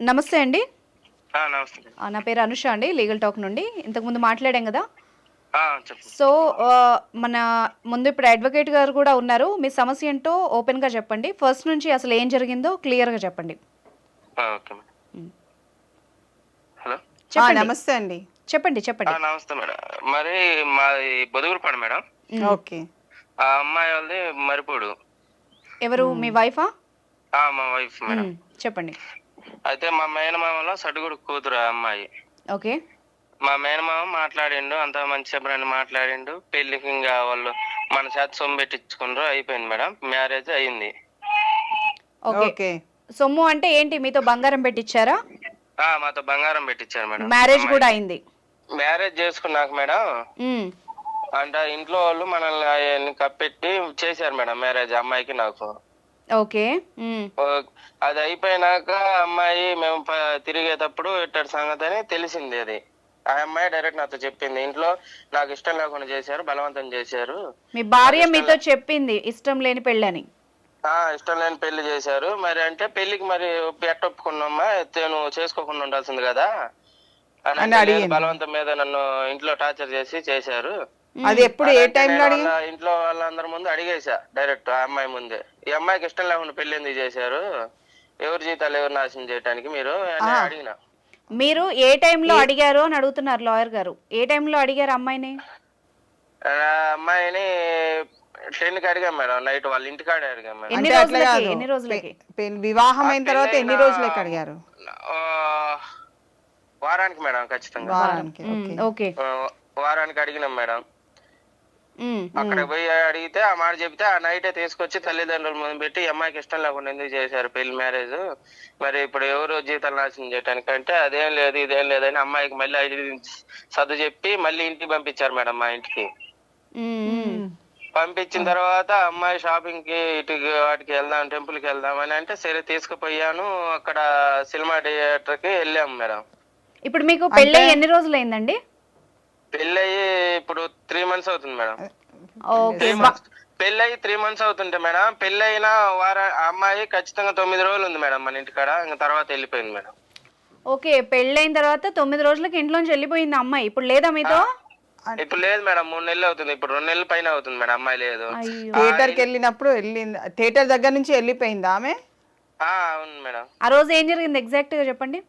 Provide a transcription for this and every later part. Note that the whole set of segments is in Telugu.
నమస్తే అండి. నమస్తే. నా పేరు అనుష అండి. లీగల్ టాక్ నుండి. ఇంతకుముందు మాట్లాడాం గదా! చెప్పండి. సో, మన ముందు ఇప్పుడు అడ్వకేట్ గారు కూడా ఉన్నారు. మీ సమస్య ఏంటో ఓపెన్‌గా చెప్పండి. ఫస్ట్ నుంచి అసలు ఏం జరిగిందో క్లియర్‌గా చెప్పండి. Okay madam. హ్మ్. హలో. చెప్పండి. నమస్తే అండి. చెప్పండి. నమస్తే మేడం. మరి మాది బొదుగురుపాడు మేడం. హ్మ్. ఓకే. ఆ అమ్మాయి వాళ్ళది మరిపూడు. ఎవరు హ్మ్. మీ వైఫా? మా వైఫ్ మేడం. చెప్పండి. అయితే మా మేనమామలో సడుగుడు కూతురు ఆ అమ్మాయి. ఓకే. మా మేనమామ మాట్లాడిండు, అంతా మంచి చెప్పని మాట్లాడిండు. పెళ్లికి ఇంకా వాళ్ళు మన చేత సొమ్ము పెట్టించుకున్నారు, అయిపోయింది మేడం. మ్యారేజ్ అయింది. ఓకే. ఓకే. సొమ్ము అంటే ఏంటి? మీతో బంగారం పెట్టిచ్చారా? మాతో బంగారం పెట్టించారు మేడం మ్యారేజ్ కూడా అమ్మాయికి. అయింది. మ్యారేజ్ చేసుకున్నాక మేడం హ్మ్. అంటే ఇంట్లో వాళ్ళు మనల్ని అవన్నీ కప్పెట్టి చేశారు మేడం మ్యారేజ్ అమ్మాయికి నాకు. ఓకే. హ్మ్. అది అయిపోయినాక అమ్మాయి మేము తిరిగేటప్పుడు ఇట్టడి సంగతి అని తెలిసింది అది. ఆ అమ్మాయి డైరెక్ట్ నాతో చెప్పింది, ఇంట్లో నాకు ఇష్టం లేకుండా చేశారు, బలవంతం చేశారు. మీ నాకు భార్య ఇష్టం మీతో చెప్పింది ఇష్టం లేని పెళ్ళని. ఇష్టం లేని పెళ్లి చేశారు. మరి అంటే పెళ్లికి మరి ఎట్ట ఒప్పుకున్నామ్మా, నువ్వు చేసుకోకుండా ఉండాల్సింది కదా అని అని అంటే, లేదు అడిగింది. బలవంతం మీద నన్ను ఇంట్లో టార్చర్ చేసి చేశారు అది ఎప్పుడు అని ఏ అంటే, టైంలో నేను అడిగి వాళ్ళ ఇంట్లో వాళ్ళందరి ముందు అడిగేశా డైరెక్ట్ ఆ అమ్మాయి ముందే. ఈ అమ్మాయికి ఇష్టం లేకుండా పెళ్లి ఎందుకు చేశారు, ఎవరి జీతాలు ఎవరు నాశనం చేయడానికి మీరు అని ఆహా! అడిగిన. మీరు ఏ టైంలో ఏ అడిగారు అని అడుగుతున్నారు లాయర్ గారు. ఏ టైంలో అడిగారు అమ్మాయిని? ఆ అమ్మాయిని 10కి అడిగాం మేడం, నైట్ వాళ్ళ ఇంటికాడే అడిగాం మేడం. ఎన్ని అంటే అట్లా రోజులకి? కాదు. ఎన్ని రోజులకి? వివాహం ఆ అయిన తర్వాత పెళ్ళైన ఎన్ని రోజులకి అడిగారు? ఆ, వారానికి మేడం ఖచ్చితంగా. వారం. వారానికి. ఓకే. ఓకే. ఆ, వారానికి అడిగినాం మేడం. హ్మ్. అక్కడ పోయి అడిగితే ఆ మాట చెప్తే ఆ నైటే తీసుకొచ్చి తల్లిదండ్రుల ముందు పెట్టి, ఈ అమ్మాయికి ఇష్టం లేకుండా ఎందుకు చేశారు పెళ్లి మ్యారేజ్, మరి ఇప్పుడు ఎవరు జీతాలు నాశనం చేయడానికి అంటే, అదేం లేదు ఇదేం లేదని అమ్మాయికి మళ్ళీ సర్దు చెప్పి మళ్ళీ ఇంటికి పంపించారు మేడం మా ఇంటికి. హ్మ్. హ్మ్. హ్మ్. పంపించిన తర్వాత అమ్మాయి షాపింగ్ కి ఇటు వాటికి వెళ్దాం, టెంపుల్ కి వెళ్దాం అని అంటే సరే తీసుకుపోయాను. అక్కడ సినిమా థియేటర్ కి వెళ్ళాము మేడం. ఇప్పుడు మీకు అంటే పెళ్ళై ఎన్ని రోజులైందండి? పెళ్ళయి ఇప్పుడు 3 months అవుతుంది మేడం. ఓకే. 3 months. పెళ్ళయి 3 months అవుతుంటే మేడం, పెళ్ళైన ఆ అమ్మాయి ఖచ్చితంగా 9 రోజులు ఉంది మేడం మన ఇంటికాడ. ఇంకా తర్వాత వెళ్ళిపోయింది మేడం. ఓకే. పెళ్ళైన తర్వాత 9 రోజులకి ఇంట్లోంచి వెళ్ళిపోయిందా అమ్మాయి? ఇప్పుడు లేదా ఆ, మీతో? అన్ ఇప్పుడు లేదు మేడం, 3 నెలలు అవుతుంది. ఇప్పుడు 2 నెలల పైన అవుతుంది మేడం, అమ్మాయి లేదు. అయ్యో! ఆ, థియేటర్‌కి వెళ్ళినప్పుడు వెళ్ళింది. థియేటర్ దగ్గర నుంచి వెళ్ళిపోయిందా ఆమె? అవును మేడం. ఆ రోజు ఏం జరిగింది ఎగ్జాక్ట్‌గా చెప్పండి?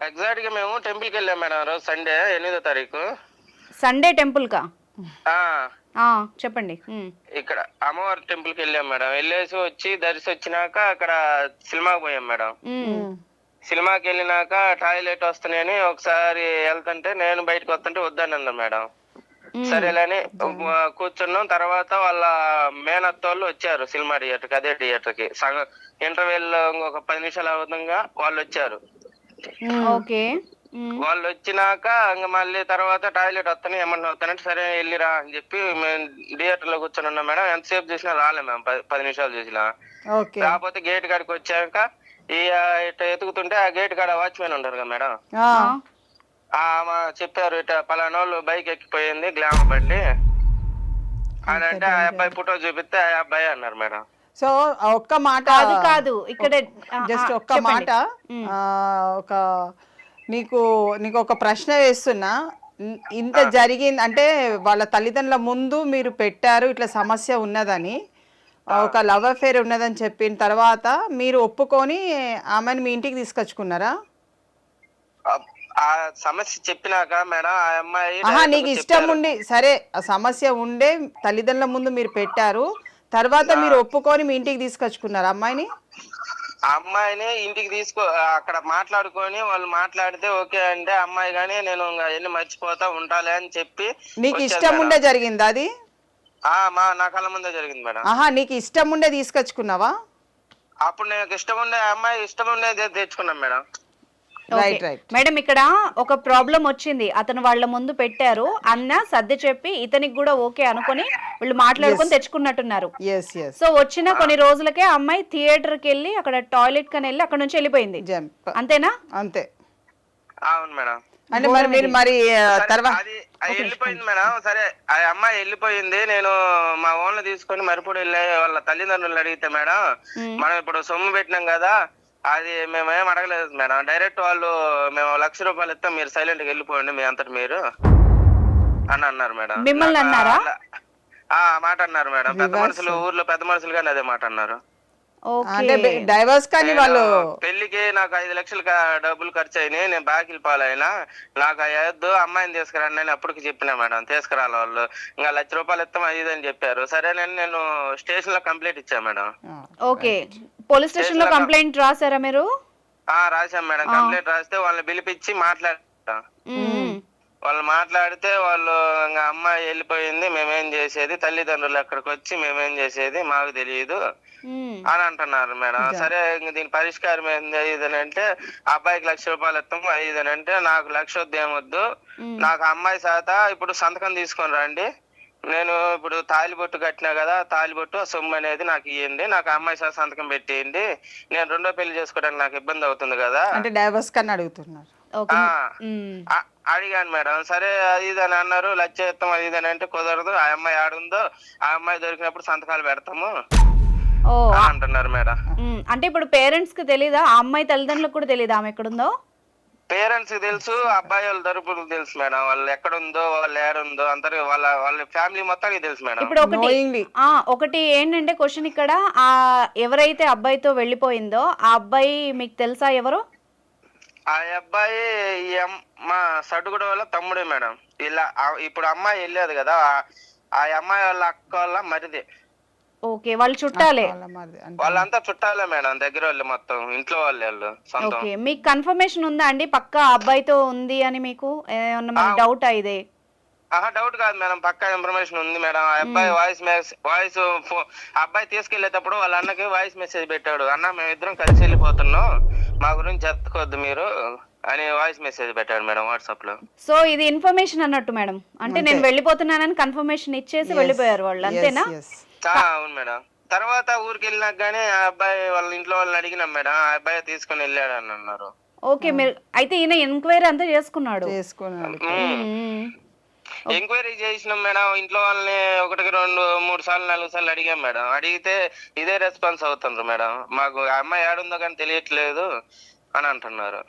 ఎగ్జాక్ట్ గా మేము టెంపుల్ కి వెళ్ళాం మేడం, ఆ రోజు సండే 8వ తారీఖు. సండే టెంపుల్‌కా? ఆ ఆ! చెప్పండి. హ్మ్. ఇక్కడ అమ్మవారి టెంపుల్ కి వెళ్ళాం మేడం. వెళ్ళేసి వచ్చి దర్శి వచ్చినాక అక్కడ సినిమాకి పోయాం మేడం. హ్మ్. హ్మ్. సినిమాకి వెళ్ళినాక టాయిలెట్ వస్తున్నాయని ఒకసారి వెళ్తుంటే నేను బయటకు వస్తుంటే వద్దనన్నా మేడం. హ్మ్. సరేలేని జన్ కూర్చున్నాం. తర్వాత వాళ్ళ మేనత్తోళ్ళు వచ్చారు సినిమా థియేటర్కి, అదే థియేటర్కి సగం ఇంటర్వెల్ ఒక 10 నిమిషాలు అవుతుండగా వాళ్ళు వచ్చారు. హ్మ్. ఓకే. హ్మ్. వాళ్ళు వచ్చినాక ఇంక మళ్ళీ తర్వాత టాయిలెట్ వస్తాను ఏమన్నా వస్తానంటే సరే వెళ్ళిరా అని చెప్పి మేము థియేటర్ లో కూర్చొని ఉన్నాం మేడం. ఎంతసేపు చూసినా రాలే మేము, 10 నిమిషాలు చూసినా ఓకే. రాకపోతే గేట్ కాడికి వచ్చాక ఈ ఇట్లా ఎతుకుతుంటే ఆ గేట్ కాడ వాచ్మెన్ ఉంటారు కదా మేడం, ఆ! ఆ! చెప్పారు ఇట్లా పలానా వాళ్ళు బైక్ ఎక్కిపోయింది గ్లామర్ బండి అని అంత అంటే, ఆ డేంజర్. అబ్బాయి ఫోటో చూపిస్తే ఆ అబ్బాయి అన్నారు మేడం. సో, ఒక్క మాట కాదు. ఇక్కడ జస్ట్ ఒక్క చెప్పండి. మాట హ్మ్. ఒక నీకు నీకొక ప్రశ్న వేస్తున్నా. ఇంత ఆ, జరిగింది అంటే వాళ్ళ తల్లిదండ్రుల ముందు మీరు పెట్టారు ఇట్లా సమస్య ఉన్నదని. ఆ, ఒక లవ్ అఫేర్ ఉన్నదని చెప్పిన తర్వాత మీరు ఒప్పుకొని ఆమెని మీ ఇంటికి తీసుకొచ్చుకున్నారా? ఆ ఆ సమస్య చెప్పినాక మేడం ఆ అమ్మాయి ఆహా! డైరెక్ట్ నీకు గా ఇష్టం చెప్పారు. ఉండి సరే ఆ సమస్య ఉండే తల్లిదండ్రుల ముందు మీరు పెట్టారు. తర్వాత ఆ మీరు ఒప్పుకొని మీ ఇంటికి తీసుకొచ్చుకున్నారా అమ్మాయిని? ఆ అమ్మాయిని ఇంటికి అక్కడ మాట్లాడుకొని వాళ్ళు మాట్లాడితే ఓకే అంటే అమ్మాయి గానీ నేను ఇంకా ఎన్ని మర్చిపోతా ఉంటాలే అని చెప్పి నీకు వచ్చేది ఇష్టం మేడం. ఉండే జరిగిందా అది? నా కళ్ళ ముందే జరిగింది మేడం. ఆహా! నీకు ఇష్టం ఉండే తీసుకొచ్చుకున్నావా? అప్పుడు నాకు ఇష్టం ఉండే అమ్మాయి ఇష్టం ఉండేది తెచ్చుకున్నాం madam. Okay. Right. Right. Madam ఇక్కడ ఒక ప్రాబ్లమ్ వచ్చింది. అతను వాళ్ళ ముందు పెట్టారు. అన్న సర్ది చెప్పి ఇతనికి గూడా ఓకే అనుకోని వీళ్ళు యెస్. మాట్లాడుకొని తెచ్చుకున్నట్టున్నారు. యెస్. యెస్. సో, వచ్చిన ఆ, కొన్ని రోజులకే ఆ అమ్మాయి థియేటర్‌కెళ్ళి అక్కడ టాయిలెట్‌కనెళ్ళి అక్కడి నుంచి ఎళ్ళిపోయింది. జంప్. అంతేనా? అంతే. అవును మేడం. అంటే మరి ఘోరం మీరు ఇది. మరి సరే అది ఒక నిమిషం. వెళ్ళిపోయింది మేడం. సరే ఆ అమ్మాయి వెళ్ళిపోయింది. నేను మా ఓన్లు తీసుకొని మరిపూడి వెళ్ళే వాళ్ళ తల్లిదండ్రులు అడిగితే మేడం, హ్మ్. మనం ఇప్పుడు సొమ్ము పెట్టినాం కదా, అది మేమేం అడగలేదు మేడం. డైరెక్ట్ వాళ్ళు మేము ₹1,00,000 ఇస్తాం, మీరు సైలెంట్ గా వెళ్ళిపోండి మీ అంతటి మీరు అని అన్నారు మేడం. మిమ్మల్ని అన్నారా? ఆ మాట అన్నారు మేడం. పెద్ద మనుషులు, ఊర్లో పెద్ద మనుషులు కానీ అదే మాట అన్నారు. అంటే ఓకే. డైవర్స్ కానీ వాళ్ళు పెళ్లికి నాకు 5,00,000 డబ్బులు ఖర్చు అయినాయి, నేను బాకీలు పాలైనా, నాకు అయ్యొద్దు, అమ్మాయిని తీసుకురండి అని అప్పటికి చెప్పినా మేడం. తీసుకురాలి వాళ్ళు. ఇంకా ₹1,00,000 ఇస్తాం అది ఇది అని చెప్పారు. సరేనని నేను స్టేషన్ లో కంప్లైంట్ ఇచ్చా మేడం. ఓకే, పోలీస్ స్టేషన్ లో కంప్లైంట్ రాసారా మీరు? రాశాం మేడం. కంప్లైంట్ రాస్తే వాళ్ళని పిలిపించి మాట్లాడతాం. వాళ్ళు మాట్లాడితే వాళ్ళు ఇంకా అమ్మాయి వెళ్ళిపోయింది, మేమేం చేసేది, తల్లిదండ్రులు ఎక్కడికి వచ్చి మేమేం చేసేది మాకు తెలియదు అని అంటున్నారు మేడం. సరే ఇంక దీని పరిష్కారం ఏంది ఇదని అంటే, అబ్బాయికి ₹1,00,000 ఇస్తాము అది ఇదని అంటే, నాకు 1,00,000 వద్దు ఏమొద్దు, నాకు అమ్మాయి శాత ఇప్పుడు సంతకం తీసుకొని రండి, నేను ఇప్పుడు తాలిబొట్టు కట్టినా కదా, తాలిబొట్టు సొమ్ము అనేది నాకు ఇవ్వండి, నాకు అమ్మాయి శాత సంతకం పెట్టేయండి, నేను రెండో పెళ్లి చేసుకోవడానికి నాకు ఇబ్బంది అవుతుంది కదా అంటే డైవర్స్ కన్నా అడుగుతున్నారు. అడిగాను మేడం. సరే అది ఇది అని అన్నారు. 1,00,000 ఇస్తాం అది ఇది అని అంటే, కుదరదు, ఆ అమ్మాయి ఆడుందో ఆ అమ్మాయి దొరికినప్పుడు సంతకాలు పెడతాము అని అంటున్నారు మేడం. అంటే ఇప్పుడు పేరెంట్స్ కి తెలీదా? ఆ అమ్మాయి తల్లిదండ్రులకు కూడా తెలీదా ఆమె ఎక్కడుందో? పేరెంట్స్ కి తెలుసు, అబ్బాయి వాళ్ళ తరపున తెలుసు మేడం. వాళ్ళు ఎక్కడుందో, వాళ్ళు ఏడుందో అందరు వాళ్ళ వాళ్ళ ఫ్యామిలీ మొత్తానికి తెలుసు మేడం. ఇప్పుడు ఒకటి ఏంటంటే క్వశ్చన్ ఇక్కడ, ఆ ఎవరైతే అబ్బాయితో వెళ్ళిపోయిందో ఆ అబ్బాయి మీకు తెలుసా ఎవరు? ఆ అబ్బాయి మా సడుగుడ వాళ్ళ తమ్ముడే మేడం. ఇలా ఇప్పుడు అమ్మాయి వెళ్ళేది కదా, ఆ అమ్మాయి వాళ్ళ అక్క వాళ్ళ మరిది. ఓకే, వాళ్ళు చుట్టాలే? వాళ్ళంతా చుట్టాలే మేడం, దగ్గర వాళ్ళు, మొత్తం ఇంట్లో వాళ్ళు సొంతం. ఓకే, మీకు కన్ఫర్మేషన్ ఉందా అండి పక్కా అబ్బాయితో ఉంది అని? మీకు ఏమన్నా డౌట్ అయితే? డౌట్ కాదు మేడం, పక్కా ఇన్ఫర్మేషన్ ఉంది మేడం. ఆ అబ్బాయి వాయిస్ అబ్బాయి తీసుకెళ్లేటప్పుడు వాళ్ళ అన్నకి వాయిస్ మెసేజ్ పెట్టాడు, అన్న మేమిద్దరం కలిసి వెళ్ళిపోతున్నాం, మా గురించి చెప్పుకోవద్దు మీరు అని వాయిస్ మెసేజ్ పెట్టాడు మేడం వాట్సాప్ లో. సో ఇది ఇన్ఫర్మేషన్ అన్నట్టు మేడం, అంటే నేను వెళ్ళిపోతున్నానని కన్ఫర్మేషన్ ఇచ్చేసి వెళ్ళిపోయారు వాళ్ళు, అంతేనా? అవును మేడం. తర్వాత ఊరికి వెళ్ళినాక గానీ ఆ అబ్బాయి వాళ్ళ ఇంట్లో వాళ్ళని అడిగినాం మేడం, ఆ అబ్బాయి తీసుకుని వెళ్ళాడు అని అన్నారు. ఓకే, మీరు అయితే ఈయన ఎంక్వైరీ అంతా చేసుకున్నాడు? ఎంక్వైరీ చేసినాం మేడం. ఇంట్లో వాళ్ళని 1, 2, 3 సార్లు 4 సార్లు అడిగాం మేడం. అడిగితే ఇదే రెస్పాన్స్ అవుతుండ్రు మేడం, మాకు ఆ అమ్మాయి ఏడుందో కానీ తెలియట్లేదు అని అంటున్నారు.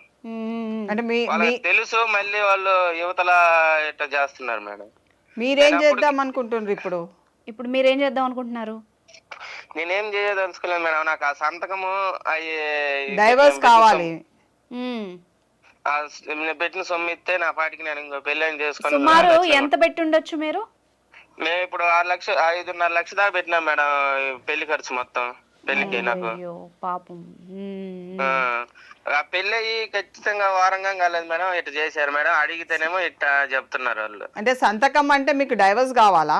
అంటే వాళ్ళకి తెలుసు, మళ్ళీ వాళ్ళు యువతల ఇట్లా చేస్తున్నారు మేడం. మీరేం చేద్దాం అనుకుంటున్నారు ఇప్పుడు? ఇప్పుడు మీరేం చేద్దాం అనుకుంటున్నారు? నేనేం చేయదలుచుకోలేదు మేడం, నాకు ఆ సంతకము డైవర్స్ కావాలి. పెట్టిన సొమ్ము ఇస్తే నా పాటికి నేను ఇంకో పెళ్ళని చేసుకుని. సుమారు ఎంత పెట్టి ఉండొచ్చు మీరు? మేము ఇప్పుడు 5.5 లక్షలు దాకా పెట్టినాం మేడం పెళ్లి ఖర్చు మొత్తం పెళ్లికి నాకు. పాపం. ఆ పెళ్లి ఖచ్చితంగా వారంగా కాలేదు మేడం, ఇట్లా చేశారు మేడం. అడిగితేనేమో ఇట్లా చెప్తున్నారు వాళ్ళు. అంటే సంతకం అంటే మీకు డైవర్స్ కావాలా?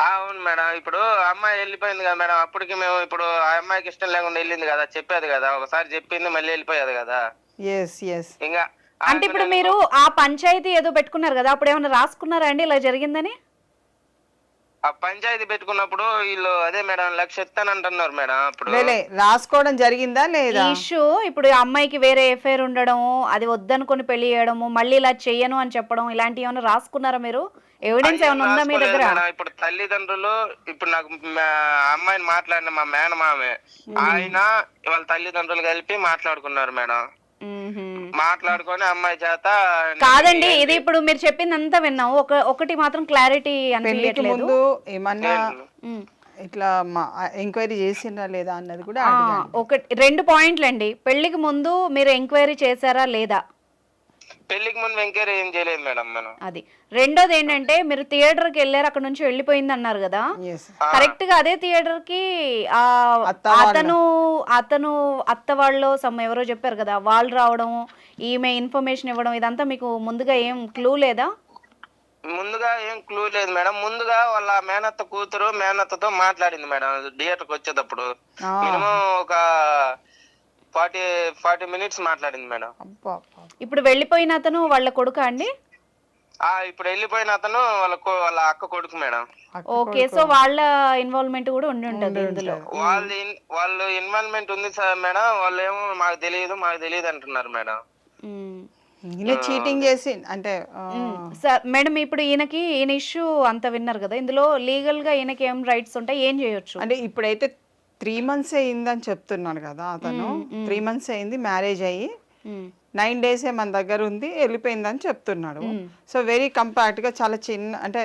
అవును మేడం. ఇప్పుడు అమ్మాయి వెళ్ళిపోయింది కదా మేడం, అప్పటికి మేము ఇప్పుడు ఆ అమ్మాయికి ఇష్టం లేకుండా వెళ్ళింది కదా, చెప్పేది కదా, ఒకసారి చెప్పింది మళ్ళీ వెళ్ళిపోయేది కదా. ఇంకా అంటే ఇప్పుడు మీరు ఆ పంచాయతీ ఏదో పెట్టుకున్నారు కదా, అప్పుడు ఏమైనా రాసుకున్నారా అండి ఇలా జరిగిందని? ఆ పంచాయతీ పెట్టుకున్నప్పుడు వీళ్ళు అదే మేడం 1,00,000 ఇస్తానంటున్నారు మేడం. అప్పుడు రాసుకోవడం జరిగిందా లేదా? ఇష్యూ ఇప్పుడు అమ్మాయికి వేరే ఎఫైర్ ఉండడం, అది వద్దనుకొని పెళ్లి చేయడము, మళ్ళీ ఇలా చెయ్యను అని చెప్పడం, ఇలాంటివి ఏమైనా రాసుకున్నారా మీరు? ఎవిడెన్స్ ఏమైనా ఉందా మీ దగ్గర? ఇప్పుడు తల్లిదండ్రులు, ఇప్పుడు నాకు అమ్మాయిని మాట్లాడిన మా మేనమామే ఆయన వాళ్ళ తల్లిదండ్రులు కలిపి మాట్లాడుకున్నారు మేడం. మాట్లాడుకొని అమ్మాయి చేత. కాదండి, ఇది ఇప్పుడు మీరు చెప్పింది అంతా విన్నాం, ఒకటి మాత్రం క్లారిటీ అనిపించట్లేదు. ఏమన్నా ఇట్లా ఎంక్వైరీ చేసిందా లేదా అన్నది కూడా ఒకటి 2 పాయింట్లు అండి. పెళ్లికి ముందు మీరు ఎంక్వైరీ చేశారా లేదా? పెళ్లికి ముందు ఎంక్వైరీ ఏం చేయలేదు మేడం మనం. అది రెండోది ఏంటంటే, మీరు థియేటర్ కి వెళ్ళారు, అక్కడ నుంచి వెళ్ళిపోయింది అన్నారు కదా, కరెక్ట్ గా అదే థియేటర్ కి అతను అత్త వాళ్ళు ఎవరో చెప్పారు కదా, వాళ్ళు రావడం, ఈమె ఇన్ఫర్మేషన్ ఇవ్వడం, ఇదంతా మీకు ముందుగా ఏం క్లూ లేదా? ముందుగా ఏం క్లూ లేదు మేడం. ముందుగా వాళ్ళ మేనత్త కూతురు మేనత్తతో మాట్లాడింది మేడం థియేటర్ కి వచ్చేటప్పుడు. మినిమం ఒక 40 మినిట్స్ మాట్లాడింది మేడం. ఇప్పుడు వెళ్ళిపోయిన అతను వాళ్ళ కొడుకా అండి? ఇప్పుడు వెళ్ళిపోయిన అతను వాళ్ళ అక్క కొడుకు మేడం. ఓకే, సో వాళ్ళ ఇన్వాల్వ్మెంట్ కూడా ఉండి ఉంటది ఇందులో. వాళ్ళు ఇన్వాల్వ్మెంట్ ఉంది సార్ మేడం. వాళ్ళు ఏమో మాకు తెలియదు అంటున్నారు మేడం. చీటింగ్ చేసి అంటే సార్ మేడం, ఇప్పుడు ఈయన ఇష్యూ అంత విన్నారు కదా, ఇందులో లీగల్ గా ఈయనకి ఏం రైట్స్ ఉంటాయి, ఏం చేయొచ్చు అంటే? ఇప్పుడైతే 3 months అయిందని చెప్తున్నాడు కదా అతను. 3 months అయింది మ్యారేజ్ అయ్యి, 9 days మన దగ్గర ఉంది, వెళ్ళిపోయిందని చెప్తున్నాడు. సో వెరీ కంపాక్ట్గా చాలా చిన్న, అంటే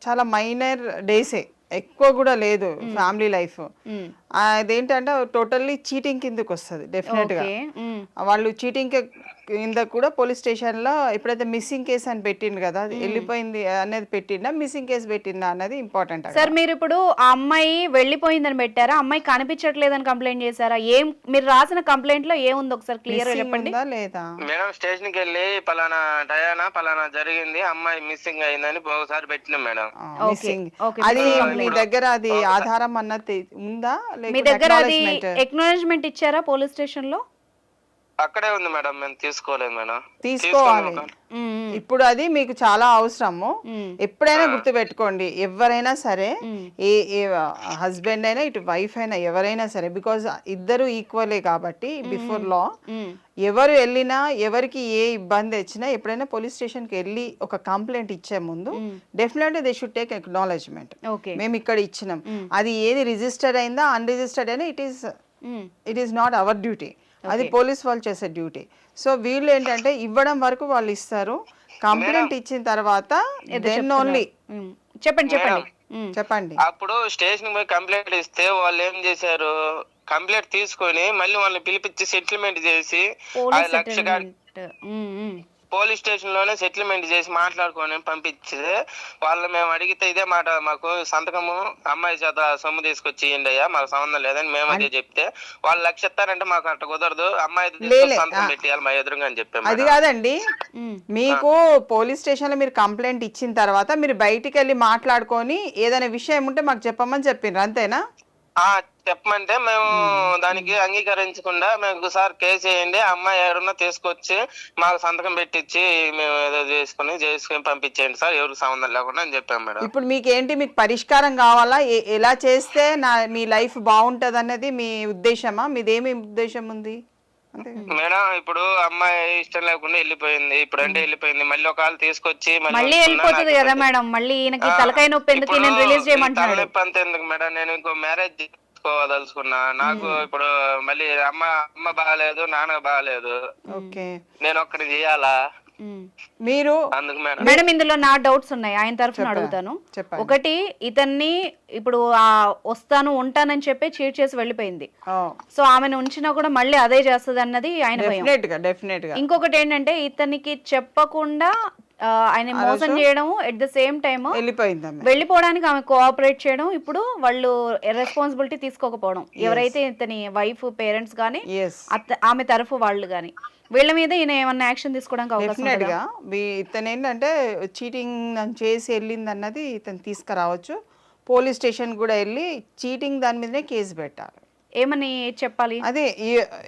చాలా మైనర్ డేసే, ఎక్కువ కూడా లేదు ఫ్యామిలీ లైఫ్. అదేంటంటే టోటల్లీ చీటింగ్ కిందకి వస్తుంది డెఫినెట్గా. వాళ్ళు చీటింగ్ కింద కూడా పోలీస్ స్టేషన్లో ఎప్పుడైతే మిస్సింగ్ కేసు అని పెట్టిండు కదా, అది వెళ్ళిపోయింది అనేది పెట్టిండా, మిస్సింగ్ కేసు పెట్టిందా అన్నది ఇంపార్టెంట్. సార్ మీరు ఇప్పుడు ఆ అమ్మాయి వెళ్ళిపోయిందని పెట్టారా, అమ్మాయి కనిపించట్లేదని కంప్లైంట్ చేశారా? ఏం మీరు రాసిన కంప్లైంట్ లో ఏముంది ఒకసారి క్లియర్ గా చెప్పండి. లేదా మేడం స్టేషన్ కి వెళ్ళి పలానా డయానా పలానా జరిగింది, అమ్మాయి మిస్సింగ్ అయిందని ఒకసారి పెట్టినాం మేడం. మిస్సింగ్ అది మీ దగ్గర అది ఆధారం అన్నది ఉందా, మీ దగ్గర అది ఎక్నాలజ్మెంట్ ఇచ్చారా పోలీస్ స్టేషన్ లో? అక్కడే ఉంది మేడం, మేము తీసుకోలేదు మేడం. తీసుకోవాలి. ఇప్పుడు అది మీకు చాలా అవసరము. ఎప్పుడైనా గుర్తు పెట్టుకోండి, ఎవరైనా సరే, ఏ హస్బెండ్ అయినా ఇటు వైఫ్ అయినా ఎవరైనా సరే, బికాజ్ ఇద్దరు ఈక్వలే కాబట్టి బిఫోర్ లా. ఎవరు వెళ్ళినా ఎవరికి ఏ ఇబ్బంది వచ్చినా ఎప్పుడైనా పోలీస్ స్టేషన్కి వెళ్ళి ఒక కంప్లైంట్ ఇచ్చే ముందు definitely they should take acknowledgement. మేము ఇక్కడ ఇచ్చినాం, అది ఏది రిజిస్టర్డ్ అయిందా అన్రిజిస్టర్డ్ అయినా it is not our duty, అది పోలీస్ వాళ్ళు చేసే డ్యూటీ. సో వీళ్ళు ఏంటంటే ఇవ్వడం వరకు వాళ్ళు ఇస్తారు, కంప్లైంట్ ఇచ్చిన తర్వాత దెన్ ఓన్లీ. చెప్పండి. అప్పుడు స్టేషన్ పోయి కంప్లైంట్ ఇస్తే వాళ్ళు ఏం చేశారు, కంప్లైంట్ తీసుకొని మళ్ళీ వాళ్ళని పిలిపించి సెటిల్మెంట్ చేసి 5 లక్షలు పోలీస్ స్టేషన్ లోనే సెటిల్మెంట్ చేసి మాట్లాడుకొని పంపించి వాళ్ళు మేము అడిగితే ఇదే మాట, మాకు సంతకము అమ్మాయి చేత సొమ్ము తీసుకొచ్చి ఇయ్యండి అయ్యా, మాకు సంబంధం లేదని మేము అదే చెప్తే వాళ్ళు 1 లక్ష ఇస్తారంటే మాకు అట్ట కుదరదు, అమ్మాయి సంతకం పెట్టేయాలి మా ఎదురుగా అని చెప్పాము. అది కాదండి, మీకు పోలీస్ స్టేషన్ లో మీరు కంప్లైంట్ ఇచ్చిన తర్వాత మీరు బయటికి వెళ్ళి మాట్లాడుకొని ఏదైనా విషయం ఉంటే మాకు చెప్పమని చెప్పిండ్రు, అంతేనా? చెప్పమంటే మేము దానికి అంగీకరించకుండా మేము సార్ కేసు వేయండి, అమ్మాయి ఎవరన్నా తీసుకొచ్చి మాకు సంతకం పెట్టించి మేము ఏదో చేసుకుని పంపించేయండి సార్, ఎవరికి సంబంధం లేకుండా అని చెప్పాం మేడం. ఇప్పుడు మీకు ఏంటి, మీకు పరిష్కారం కావాలా, ఎలా చేస్తే మీ లైఫ్ బాగుంటది అన్నది మీ ఉద్దేశమా? మీదేమి ఉద్దేశం ఉంది? మేడం ఇప్పుడు అమ్మాయి ఇష్టం లేకుండా వెళ్ళిపోయింది, ఇప్పుడు అంటే వెళ్ళిపోయింది, మళ్ళీ ఒకవేళ తీసుకొచ్చి మళ్ళీ వెళ్ళిపోతుంది కదా మేడం, మళ్ళీ ఈయనకి తలకాయ నొప్పి ఎందుకు, నేను రిలీజ్ చేయమంటున్నాడు. తలనొప్పి అంత ఎందుకు మేడం, నేను ఇంకో మ్యారేజ్ చేసుకోదలుచుకున్నా, నాకు ఇప్పుడు మళ్ళీ అమ్మ బాగాలేదు, నాన్న బాగాలేదు, నేను ఒక్కడి చేయాలా మీరు? మేడం ఇందులో నా డౌట్స్ ఉన్నాయి, ఆయన తరఫున అడుగుతాను. ఒకటి, ఇతన్ని ఇప్పుడు వస్తాను ఉంటానని చెప్పి చీట్ చేసి వెళ్ళిపోయింది, సో ఆమెను ఉంచినా కూడా మళ్ళీ అదే చేస్తుంది అన్నది ఆయన భయం. ఇంకొకటి ఏంటంటే ఇతనికి చెప్పకుండా ఆయన మోసం చేయడం, ఎట్ ద సేమ్ టైమ్ వెళ్ళిపోవడానికి ఆమె కోఆపరేట్ చేయడం, ఇప్పుడు వాళ్ళు రెస్పాన్సిబిలిటీ తీసుకోకపోవడం, ఎవరైతే ఇతని వైఫ్ పేరెంట్స్ గానీ ఆమె తరఫు వాళ్ళు గానీ, వీళ్ళ మీద ఈయన ఏమన్నా యాక్షన్ తీసుకోవడానికి అవకాశం డెఫినెట్గా. ఇతను ఏంటంటే చీటింగ్ చేసి వెళ్ళింది అన్నది ఇతను తీసుకురావచ్చు, పోలీస్ స్టేషన్ కూడా వెళ్ళి చీటింగ్ దాని మీదనే కేసు పెట్టాలి. ఏమని చెప్పాలి? అదే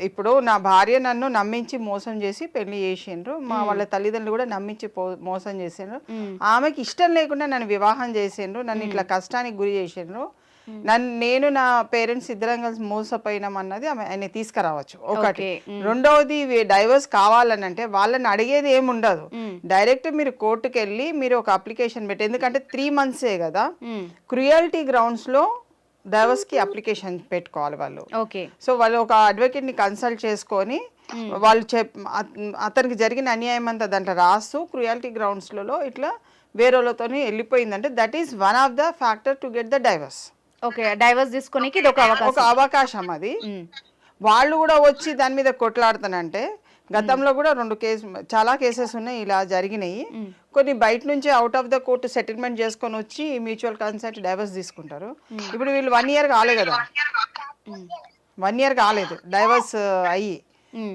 ఇప్పుడు నా భార్య నన్ను నమ్మించి మోసం చేసి పెళ్లి చేసిండ్రు, మా వాళ్ళ తల్లిదండ్రులు కూడా నమ్మించి మోసం చేసిండ్రు, ఆమెకి ఇష్టం లేకుండా నన్ను వివాహం చేసిండ్రు, నన్ను ఇట్లా కష్టానికి గురి చేసిండ్రు, నేను నా పేరెంట్స్ ఇద్దరం కలిసి మోసపోయినాం అన్నది ఆయన తీసుకురావచ్చు ఒకటి. రెండవది డైవర్స్ కావాలని అంటే వాళ్ళని అడిగేది ఏముండదు, డైరెక్ట్ మీరు కోర్టుకు వెళ్ళి మీరు ఒక అప్లికేషన్ పెట్టి, ఎందుకంటే 3 months కదా, క్రుయాలిటీ గ్రౌండ్స్ లో డైవర్స్ కి అప్లికేషన్ పెట్టుకోవాలి వాళ్ళు. సో వాళ్ళు ఒక అడ్వకేట్ ని కన్సల్ట్ చేసుకొని వాళ్ళు అతనికి జరిగిన అన్యాయం అంతా దాంట్లో రాస్తూ క్రుయాలిటీ గ్రౌండ్స్ లలో ఇట్లా వేరేతో వెళ్ళిపోయిందంటే that is one of the factor to get the divorce. Divorce తీసుకోనికి ఇది ఒక అవకాశం. అది వాళ్ళు కూడా వచ్చి దాని మీద కొట్లాడుతానంటే, గతంలో కూడా చాలా కేసెస్ ఉన్నాయి ఇలా జరిగినాయి. కొన్ని బయట నుంచి out of the court settlement చేసుకొని వచ్చి మ్యూచువల్ కన్సెంట్ డైవర్స్ తీసుకుంటారు. ఇప్పుడు వీళ్ళు 1 year కాలే కదా, 1 year కాలేదు డైవర్స్ అయ్యి.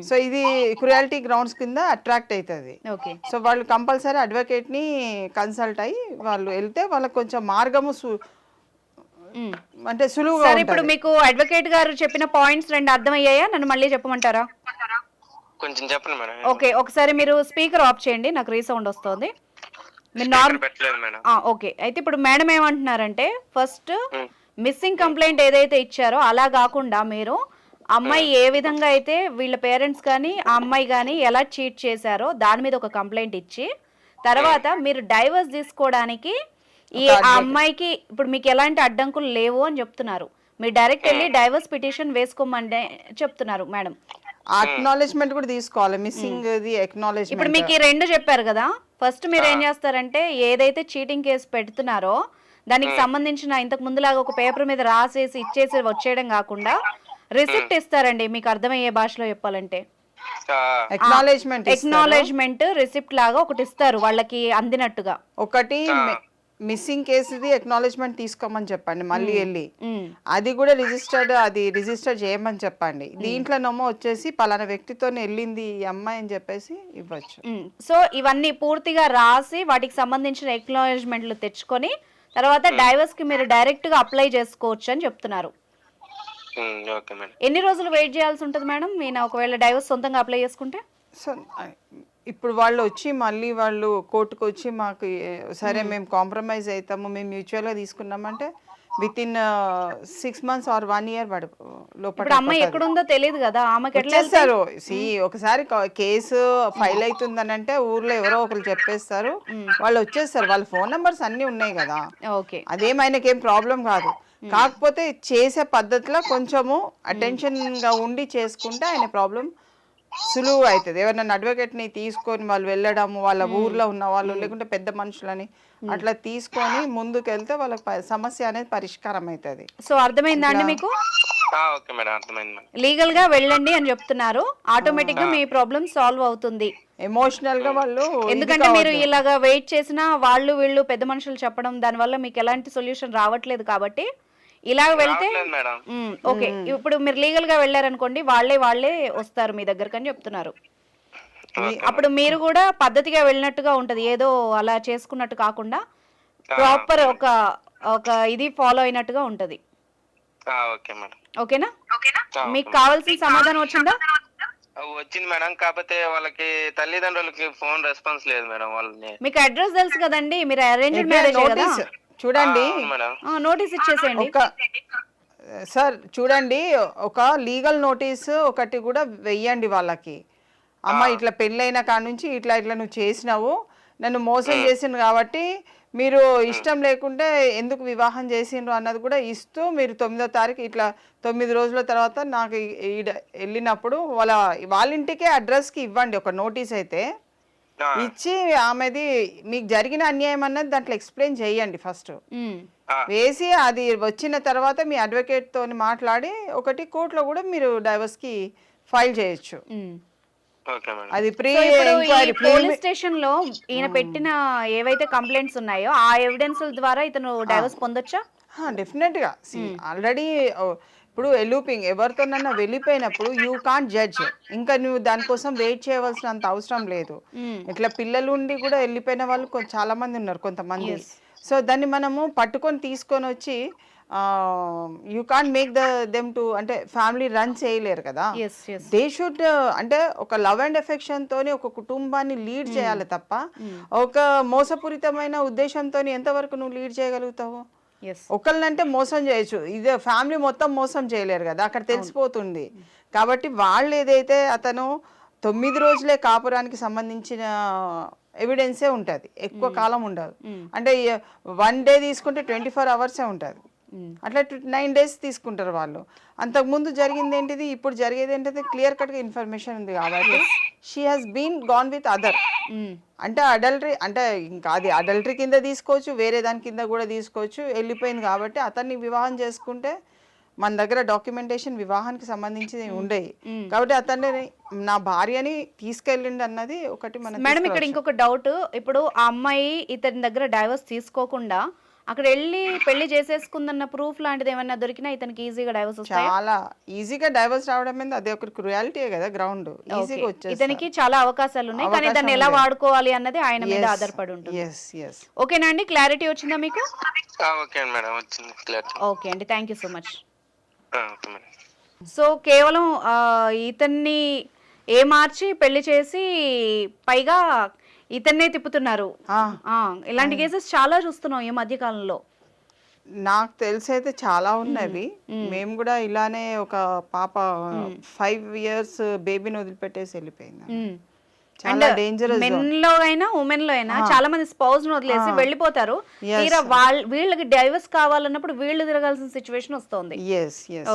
సో ఇది క్రుయాలిటీ గ్రౌండ్స్ కింద అట్రాక్ట్ అవుతుంది. సో వాళ్ళు కంపల్సరీ అడ్వకేట్ ని కన్సల్ట్ అయ్యి వాళ్ళు వెళ్తే వాళ్ళకి కొంచెం మార్గము అంటే సులువుగా. ఇప్పుడు మీకు అడ్వకేట్ గారు చెప్పిన పాయింట్స్ 2 అర్థమయ్యాయా? నన్ను మళ్ళీ చెప్పమంటారా? కొంచెం చెప్పండి మేడం. ఓకే, ఒకసారి మీరు స్పీకర్ ఆఫ్ చేయండి, నాకు రీసౌండ్ వస్తుంది. ఓకే, అయితే ఇప్పుడు మేడం ఏమంటున్నారంటే, ఫస్ట్ మిస్సింగ్ కంప్లైంట్ ఏదైతే ఇచ్చారో అలా కాకుండా మీరు అమ్మాయి ఏ విధంగా అయితే వీళ్ళ పేరెంట్స్ కానీ ఆ అమ్మాయి కానీ ఎలా చీట్ చేశారో దాని మీద ఒక కంప్లైంట్ ఇచ్చి, తర్వాత మీరు డైవర్స్ తీసుకోవడానికి ఆ అమ్మాయికి ఇప్పుడు మీకు ఎలాంటి అడ్డంకులు లేవు అని చెప్తున్నారు. మీరు డైరెక్ట్ వెళ్ళి డైవర్స్ పిటిషన్ వేసుకోమని చెప్తున్నారు మేడం. అక్నాలెడ్జ్మెంట్ కూడా తీసుకోవాలి, మిస్సింగ్ ది ఇప్పుడు అక్నాలెడ్జ్మెంట్. మీకు ఈ రెండు చెప్పారు కదా, ఫస్ట్ మీరు ఏం చేస్తారంటే ఏదైతే చీటింగ్ కేసు పెడుతున్నారో దానికి సంబంధించిన ఇంతకు ముందులాగా ఒక పేపర్ మీద రాసేసి ఇచ్చేసి వచ్చేయడం కాకుండా రిసిప్ట్ ఇస్తారండి. మీకు అర్థమయ్యే భాషలో చెప్పాలంటే ఎక్నాలెడ్జ్మెంట్ రిసిప్ట్ లాగా ఒకటి ఇస్తారు వాళ్ళకి అందినట్టుగా. ఒకటి మిస్సింగ్ కేసుది ఎక్నాలెడ్జ్మెంట్ తీసుకోమని చెప్పండి, మళ్ళీ వెళ్ళి అది కూడా రిజిస్టర్ చేయమని చెప్పండి. దీంట్లోనేమో వచ్చేసి పలానా వ్యక్తితో వెళ్ళింది ఈ అమ్మాయి అని చెప్పేసి ఇవ్వచ్చు. సో ఇవన్నీ పూర్తిగా రాసి వాటికి సంబంధించిన ఎక్నాలెడ్జ్మెంట్లు తెచ్చుకొని తర్వాత డైవర్స్ కి మీరు డైరెక్ట్ గా అప్లై చేసుకోవచ్చు అని చెప్తున్నారు. ఎన్ని రోజులు వెయిట్ చేయాల్సి ఉంటుంది మేడం నేను ఒకవేళ డైవర్స్ సొంతంగా అప్లై చేసుకుంటే? సో ఇప్పుడు వాళ్ళు వచ్చి మళ్ళీ వాళ్ళు కోర్టుకు వచ్చి మాకు సరే మేము కాంప్రమైజ్ అవుతాము, మేము మ్యూచువల్గా తీసుకున్నామంటే within 6 months or 1 year లోపల అమ్మాయి ఎక్కడుందో తెలియదు కదా, ఆమెకి ఎట్లా చేస్తారు. ఒకసారి కేసు ఫైల్ అవుతుందని అంటే ఊర్లో ఎవరో ఒకరు చెప్పేస్తారు, వాళ్ళు వచ్చేస్తారు, వాళ్ళ ఫోన్ నెంబర్స్ అన్ని ఉన్నాయి కదా, అదేమైనాకి ఏం ప్రాబ్లం కాదు. కాకపోతే చేసే పద్ధతిలో కొంచెము అటెన్షన్ గా ఉండి చేసుకుంటే ఆయన ప్రాబ్లం సులువు అవుతుంది. ఎవరైనా అడ్వకేట్ని తీసుకొని వాళ్ళు వెళ్ళడము, వాళ్ళ ఊర్లో ఉన్న వాళ్ళు లేకుంటే పెద్ద మనుషులని అట్లా తీసుకొని ముందుకు వెళ్తే వాళ్ళకి సమస్య అనేది పరిష్కారం అవుతుంది. సో అర్థమైందా అండి మీకు? లీగల్ గా వెళ్ళండి అని చెప్తున్నారు, ఆటోమేటిక్ గా మీ ప్రాబ్లం సాల్వ్ అవుతుంది. ఎమోషనల్ గా వాళ్ళు, ఎందుకంటే మీరు ఇలాగా వెయిట్ చేసినా వాళ్ళు వీళ్ళు పెద్ద మనుషులు చెప్పడం దాని వల్ల మీకు ఎలాంటి సొల్యూషన్ రావట్లేదు కాబట్టి ఇలా వెళ్తే ఓకే. ఇప్పుడు మీరు లీగల్ గా వెళ్ళారనుకోండి వాళ్ళే వస్తారు మీ దగ్గరకు అని చెప్తున్నారు. అప్పుడు మీరు కూడా పద్ధతిగా వెళ్ళినట్టుగా ఉంటది, ఏదో అలా చేసుకున్నట్టు కాకుండా ప్రాపర్ ఒక ఇది ఫాలో అయినట్టుగా ఉంటది. ఓకేనా? మీకు కావాల్సిన సమాధానం వచ్చిందా? వచ్చింది మేడం, కాకపోతే వాళ్ళకి తల్లిదండ్రులకి ఫోన్ రెస్పాన్స్ లేదు మేడం. వాళ్ళని మీకు అడ్రస్ తెలుసు కదండి, మీరు అరేంజ్డ్ మ్యారేజ్ కదా, చూడండి నోటీస్ ఇచ్చేసేయండి. సార్ చూడండి, ఒక లీగల్ నోటీస్ ఒకటి కూడా వెయ్యండి వాళ్ళకి. అమ్మ ఇట్లా పెళ్ళైన కాడ నుంచి ఇట్లా నువ్వు చేసినావు, నన్ను మోసం చేసిండ్రు కాబట్టి మీరు ఇష్టం లేకుంటే ఎందుకు వివాహం చేసిండ్రు అన్నది కూడా ఇస్తూ మీరు 9వ తారీఖు ఇట్లా 9 రోజుల తర్వాత నాకు వెళ్ళినప్పుడు వాళ్ళ ఇంటికే అడ్రస్కి ఇవ్వండి ఒక నోటీస్ అయితే ఇచ్చి, ఆమెది మీకు జరిగిన అన్యాయం అన్నది దాంట్లో ఎక్స్ప్లెయిన్ చేయండి ఫస్ట్ వేసి. అది వచ్చిన తర్వాత మీ అడ్వకేట్ తోని మాట్లాడి ఒకటి కోర్టులో కూడా మీరు డైవర్స్ కి ఫైల్ చేయొచ్చు. అది పోలీస్ స్టేషన్ లో ఈయన పెట్టిన ఏవైతే కంప్లైంట్స్ ఉన్నాయో ఆ ఎవిడెన్స్ ద్వారా ఇతను డైవర్స్ పొందొచ్చా? డెఫినెట్ గా. ఆల్రెడీ ఇప్పుడు ఎలూపింగ్ ఎవరితోనన్నా వెళ్ళిపోయినప్పుడు యూ కాంట్ జడ్జ్, ఇంకా నువ్వు దానికోసం వెయిట్ చేయవలసినంత అవసరం లేదు. ఇట్లా పిల్లలు ఉండి కూడా వెళ్ళిపోయిన వాళ్ళు చాలా మంది ఉన్నారు కొంతమంది. సో దాన్ని మనము పట్టుకొని తీసుకొని వచ్చి you can't make them to అంటే ఫ్యామిలీ రన్ చేయలేరు కదా. దే షుడ్ అంటే ఒక లవ్ అండ్ ఎఫెక్షన్ తోని ఒక కుటుంబాన్ని లీడ్ చేయాలి తప్ప ఒక మోసపూరితమైన ఉద్దేశంతో ఎంతవరకు నువ్వు లీడ్ చేయగలుగుతావు? ఒకళ్ళంటే మోసం చేయొచ్చు, ఇదే ఫ్యామిలీ మొత్తం మోసం చేయలేరు కదా, అక్కడ తెలిసిపోతుంది. కాబట్టి వాళ్ళు ఏదైతే అతను 9 రోజులే కాపురానికి సంబంధించిన ఎవిడెన్సే ఉంటుంది, ఎక్కువ కాలం ఉండదు. అంటే 1 day తీసుకుంటే 24 hours ఉంటుంది, అట్లా 9 days తీసుకుంటారు వాళ్ళు. అంతకుముందు జరిగింది ఏంటిది, ఇప్పుడు జరిగేది ఏంటిది క్లియర్ కట్గా ఇన్ఫర్మేషన్ ఉంది కాబట్టి she has been gone with other. అంటే అడల్టరీ అంటే ఇంకా అది అడల్టరీ కింద తీసుకోవచ్చు, వేరే దాని కింద కూడా తీసుకోవచ్చు. వెళ్ళిపోయింది కాబట్టి అతన్ని వివాహం చేసుకుంటే మన దగ్గర డాక్యుమెంటేషన్ వివాహానికి సంబంధించి ఉండేవి కాబట్టి అతన్ని నా భార్యని తీసుకెళ్ళిండి అన్నది ఒకటి. మేడం ఇక్కడ ఇంకొక డౌట్, ఇప్పుడు ఆ అమ్మాయి ఇతని దగ్గర డైవర్స్ తీసుకోకుండా అక్కడ వెళ్ళి పెళ్లి చేసేసుకుందన్న ప్రూఫ్ లాంటిది ఏమైనా దొరికినా ఇతనికి ఈజీగా డైవర్స్ వస్తాయి? చాలా ఈజీగా డైవర్స్ రావడం మీద అది ఒక క్రుయాలిటీ కదా, గ్రౌండ్ ఈజీగా వచ్చేది. ఇతనికి చాలా అవకాశాలు ఉన్నాయి, కానీ దాన్ని ఎలా వాడుకోవాలి అన్నది ఆయన మీద ఆధారపడి ఉంటుంది. ఓకేనా అండి, క్లారిటీ వచ్చిందా మీకు? ఓకే అండి, thank you so much. So కేవలం ఇతన్ని మార్చి పెళ్లి చేసి పైగా ఇతన్నే తిప్పుతున్నారు. ఇలాంటి కేసెస్ చాలా చూస్తున్నాం ఈ మధ్య కాలంలో. నాకు తెలిసి అయితే చాలా ఉన్నవి. మేము కూడా ఇలానే ఒక పాప 5 years బేబీని వదిలిపెట్టేసి వెళ్ళిపోయింది, చాలా డేంజరస్. మెన్ లో అయినా ఉమెన్ లో అయినా చాలా మంది స్పౌస్ ను వదిలేసి వెళ్ళిపోతారు. తీరా వీళ్ళకి డైవర్స్ కావాలన్నప్పుడు వీళ్ళు తిరగాల్సిన సిచ్యువేషన్ వస్తుంది.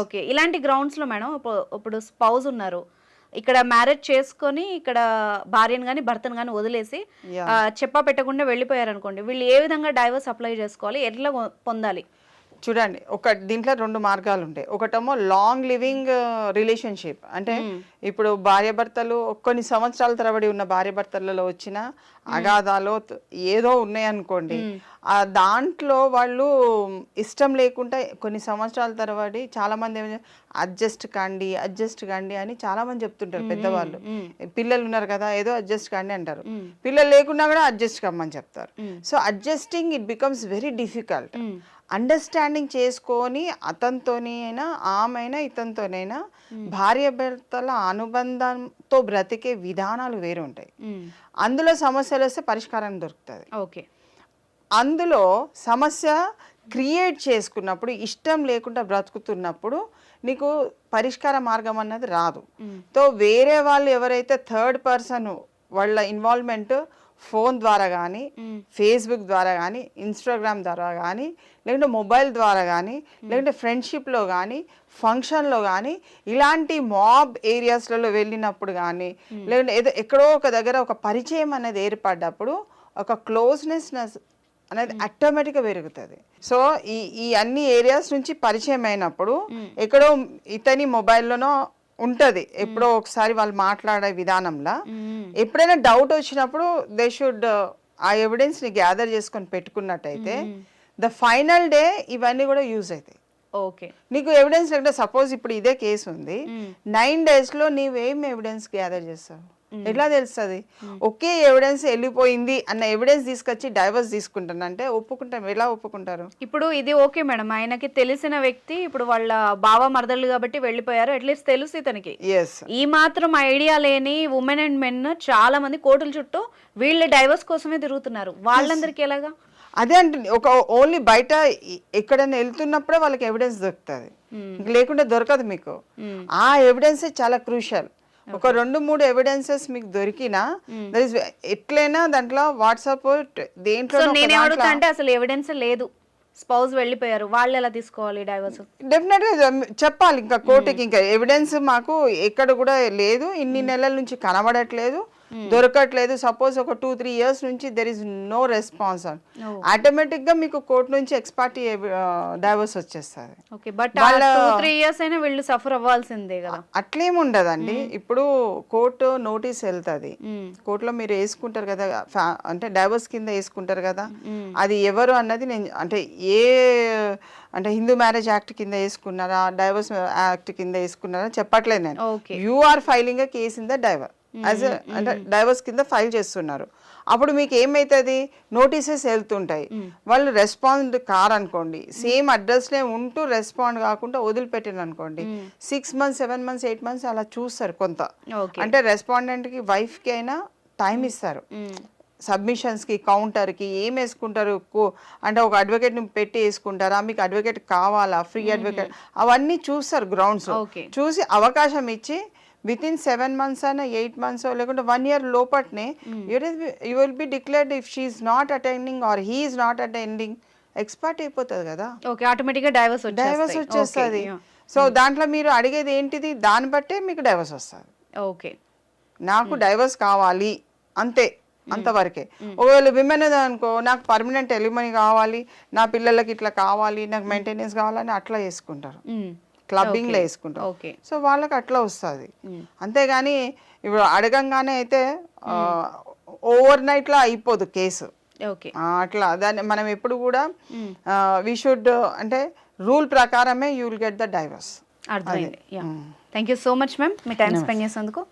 ఓకే, ఇలాంటి గ్రౌండ్స్ లో మేడం ఇప్పుడు స్పౌస్ ఉన్నారు, ఇక్కడ మ్యారేజ్ చేసుకొని ఇక్కడ భార్యను గాని భర్తను గాని వదిలేసి చెప్పా పెట్టకుండా వెళ్ళిపోయారు అనుకోండి, వీళ్ళు ఏ విధంగా డైవర్స్ అప్లై చేసుకోవాలి, ఎట్లా పొందాలి? చూడండి, ఒక దీంట్లో 2 మార్గాలు ఉంటాయి. ఒకటేమో లాంగ్ లివింగ్ రిలేషన్షిప్, అంటే ఇప్పుడు భార్యాభర్తలు కొన్ని సంవత్సరాల తరబడి ఉన్న భార్యాభర్తలలో వచ్చిన అగాధాలు ఏదో ఉన్నాయనుకోండి, ఆ దాంట్లో వాళ్ళు ఇష్టం లేకుండా కొన్ని సంవత్సరాల తరబడి చాలా మంది అడ్జస్ట్ కండి అని చాలా మంది చెప్తుంటారు పెద్దవాళ్ళు. పిల్లలు ఉన్నారు కదా, ఏదో అడ్జస్ట్ కండి అంటారు, పిల్లలు లేకున్నా కూడా అడ్జస్ట్ కమ్మని చెప్తారు. So adjusting it becomes very difficult. Understanding చేసుకొని అతనితోని అయినా ఆమెైనా ఇతనితోనైనా భార్యాభర్తల అనుబంధంతో బ్రతికే విధానాలు వేరు ఉంటాయి. అందులో సమస్యలు వస్తే పరిష్కారం దొరుకుతుంది. ఓకే, అందులో సమస్య క్రియేట్ చేసుకున్నప్పుడు, ఇష్టం లేకుండా బ్రతుకుతున్నప్పుడు నీకు పరిష్కార మార్గం అన్నది రాదు. తో వేరే వాళ్ళు ఎవరైతే థర్డ్ పర్సన్ వాళ్ళ ఇన్వాల్వ్మెంట్ ఫోన్ ద్వారా కానీ, ఫేస్బుక్ ద్వారా కానీ, ఇన్స్టాగ్రామ్ ద్వారా కానీ, లేకుంటే మొబైల్ ద్వారా కానీ, లేకుంటే ఫ్రెండ్షిప్లో కానీ, ఫంక్షన్లో కానీ, ఇలాంటి మాబ్ ఏరియాస్లలో వెళ్ళినప్పుడు కానీ, లేకుంటే ఏదో ఎక్కడో ఒక దగ్గర ఒక పరిచయం అనేది ఏర్పడ్డప్పుడు ఒక క్లోజ్నెస్ అనేది ఆటోమేటిక్గా పెరుగుతుంది. సో ఈ అన్ని ఏరియాస్ నుంచి పరిచయం అయినప్పుడు ఎక్కడో ఇతని మొబైల్లోనో ఉంటుంది, ఎప్పుడో ఒకసారి వాళ్ళు మాట్లాడే విధానంలో ఎప్పుడైనా డౌట్ వచ్చినప్పుడు దే షుడ్ ఆ ఎవిడెన్స్ని గ్యాదర్ చేసుకొని పెట్టుకున్నట్టయితే ద ఫైనల్ డే ఇవన్నీ కూడా యూజ్ అవుతాయి. ఓకే, నీకు ఎవిడెన్స్ లేకుంటే సపోజ్ ఇప్పుడు ఇదే కేసు ఉంది, 9 daysలో నీవేం ఎవిడెన్స్ గ్యాదర్ చేస్తావు? ఎట్లా తెలుస్తుంది? ఒకే ఎవిడెన్స్ వెళ్ళిపోయింది అన్న ఎవిడెన్స్ తీసుకొచ్చి డైవర్స్ తీసుకుంటానంటే ఒప్పుకుంటాం, ఎలా ఒప్పుకుంటారు? ఇప్పుడు ఇది ఓకే మేడం, ఆయనకి తెలిసిన వ్యక్తి ఇప్పుడు వాళ్ళ బావ మరదళ్ళు కాబట్టి వెళ్ళిపోయారు, అట్లీస్ట్ తెలుసు ఇతనికి. ఈ మాత్రం ఐడియా లేని ఉమెన్ అండ్ మెన్ చాలా మంది కోర్టుల చుట్టూ వీళ్ళ డైవర్స్ కోసమే తిరుగుతున్నారు, వాళ్ళందరికీ ఎలాగా? అదే అంటే ఒక ఓన్లీ బయట ఎక్కడైనా వెళ్తున్నప్పుడే వాళ్ళకి ఎవిడెన్స్ దొరుకుతుంది, లేకుంటే దొరకదు మీకు. ఆ ఎవిడెన్స్ చాలా క్రూషియల్. ఒక 2-3 ఎవిడెన్సెస్ మీకు దొరికినా ఎట్లయినా దాంట్లో వాట్సాప్ దేంట్లో అంటే అసలు ఎవిడెన్స్ లేదు, స్పౌస్ వెళ్ళిపోయారు, వాళ్ళు ఎలా తీసుకోవాలి డైవర్స్? డెఫినెట్ గా చెప్పాలి ఇంకా కోర్టుకి, ఇంకా ఎవిడెన్స్ మాకు ఎక్కడ కూడా లేదు, ఇన్ని నెలల నుంచి కనబడట్లేదు, దొరకట్లేదు. సపోజ్ ఒక 2-3 years నుంచి there is no response, automatic గా మీకు కోర్టు నుంచి ఎక్స్పర్టీ డైవర్స్ వచ్చేస్తుంది. ఓకే, బట్ 2-3 years అయినా వీళ్ళు సఫర్ అవ్వాల్సిందే కదా? అట్లేముండదండి. ఇప్పుడు కోర్టు నోటీస్ వెళ్తుంది, కోర్టులో మీరు వేసుకుంటారు కదా, అంటే డైవర్స్ కింద వేసుకుంటారు కదా, అది ఎవరు అన్నది నేను అంటే అంటే హిందూ మ్యారేజ్ యాక్ట్ కింద వేసుకున్నారా, డైవర్స్ యాక్ట్ కింద వేసుకున్నారా చెప్పట్లేదు నేను. You are filing a case in the divorce అంటే డైవర్స్ కింద ఫైల్ చేస్తున్నారు. అప్పుడు మీకు ఏమవుతుంది, నోటీసెస్ వెళ్తుంటాయి, వాళ్ళు రెస్పాండ్ కారనుకోండి, సేమ్ అడ్రస్లే ఉంటూ రెస్పాండ్ కాకుండా వదిలిపెట్టిన అనుకోండి, 6 months 7 months 8 months అలా చూస్తారు కొంత. అంటే రెస్పాండెంట్కి వైఫ్కి అయినా టైం ఇస్తారు, సబ్మిషన్స్కి, కౌంటర్కి ఏం వేసుకుంటారు, అంటే ఒక అడ్వకేట్ని పెట్టి వేసుకుంటారా, మీకు అడ్వకేట్ కావాలా, ఫ్రీ అడ్వకేట్, అవన్నీ చూస్తారు గ్రౌండ్స్. చూసి అవకాశం ఇచ్చి విత్ ఇన్ 7 months అయినా 8 months లేకుంటే 1 year లోపట్నే you will be declared if she is not attending or he is not attending, ex parte అయిపోతుంది కదా, ఆటోమేటిక్గా డైవర్స్ వచ్చేస్తుంది. సో దాంట్లో మీరు అడిగేది ఏంటిది, దాన్ని బట్టే మీకు డైవర్స్ వస్తుంది. ఓకే, నాకు డైవర్స్ కావాలి అంతే, అంతవరకే. ఒకవేళ విమెన్ అనుకో, నాకు పర్మనెంట్ ఎలిమనీ కావాలి, నా పిల్లలకి ఇట్లా కావాలి, నాకు మెయింటెనెన్స్ కావాలని అట్లా వేసుకుంటారు, క్లబ్బింగ్లో వేసుకుంటారు. సో వాళ్ళకి అట్లా వస్తుంది. అంతేగాని ఇప్పుడు అడగంగానే అయితే ఓవర్ నైట్లో అయిపోదు కేసు. అట్లా దాన్ని మనం ఎప్పుడు కూడా వీ షుడ్ అంటే రూల్ ప్రకారమే you will get the divorce. అర్థమైంది. Thank you so much ma'am, మీ టైం స్పెండ్ చేసేందుకు.